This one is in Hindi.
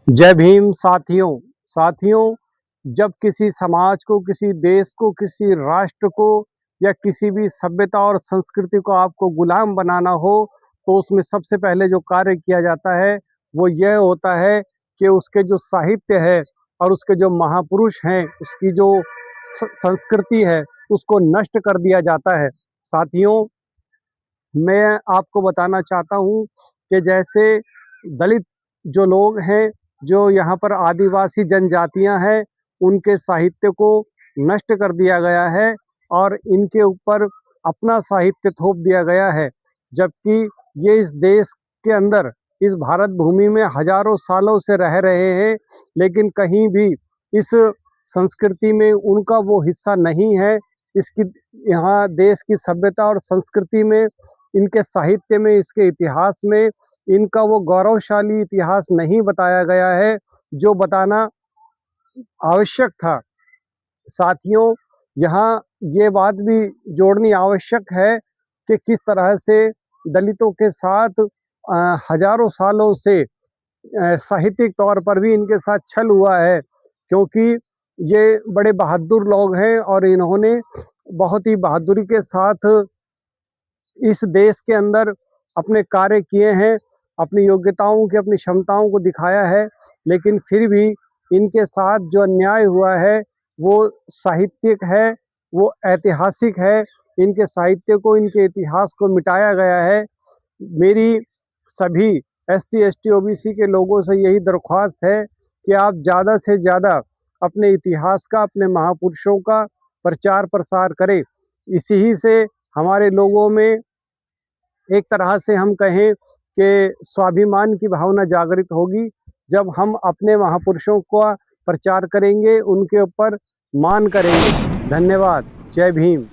जय भीम साथियों। साथियों, जब किसी समाज को, किसी देश को, किसी राष्ट्र को या किसी भी सभ्यता और संस्कृति को आपको गुलाम बनाना हो, तो उसमें सबसे पहले जो कार्य किया जाता है, वो यह होता है कि उसके जो साहित्य है और उसके जो महापुरुष हैं, उसकी जो संस्कृति है, उसको नष्ट कर दिया जाता है। साथियों, मैं आपको बताना चाहता हूँ कि जैसे दलित जो लोग हैं, जो यहाँ पर आदिवासी जनजातियाँ हैं, उनके साहित्य को नष्ट कर दिया गया है और इनके ऊपर अपना साहित्य थोप दिया गया है। जबकि ये इस देश के अंदर, इस भारत भूमि में हज़ारों सालों से रह रहे हैं, लेकिन कहीं भी इस संस्कृति में उनका वो हिस्सा नहीं है। इसकी यहाँ देश की सभ्यता और संस्कृति में, इनके साहित्य में, इसके इतिहास में इनका वो गौरवशाली इतिहास नहीं बताया गया है, जो बताना आवश्यक था। साथियों, यहाँ ये बात भी जोड़नी आवश्यक है कि किस तरह से दलितों के साथ हज़ारों सालों से साहित्यिक तौर पर भी इनके साथ छल हुआ है, क्योंकि ये बड़े बहादुर लोग हैं और इन्होंने बहुत ही बहादुरी के साथ इस देश के अंदर अपने कार्य किए हैं, अपनी योग्यताओं की, अपनी क्षमताओं को दिखाया है। लेकिन फिर भी इनके साथ जो अन्याय हुआ है, वो साहित्यिक है, वो ऐतिहासिक है। इनके साहित्य को, इनके इतिहास को मिटाया गया है। मेरी सभी एससी, एसटी, ओबीसी के लोगों से यही दरख्वास्त है कि आप ज़्यादा से ज़्यादा अपने इतिहास का, अपने महापुरुषों का प्रचार प्रसार करें। इसी ही से हमारे लोगों में एक तरह से हम कहें कि स्वाभिमान की भावना जागृत होगी, जब हम अपने महापुरुषों का प्रचार करेंगे, उनके ऊपर मान करेंगे। धन्यवाद। जय भीम।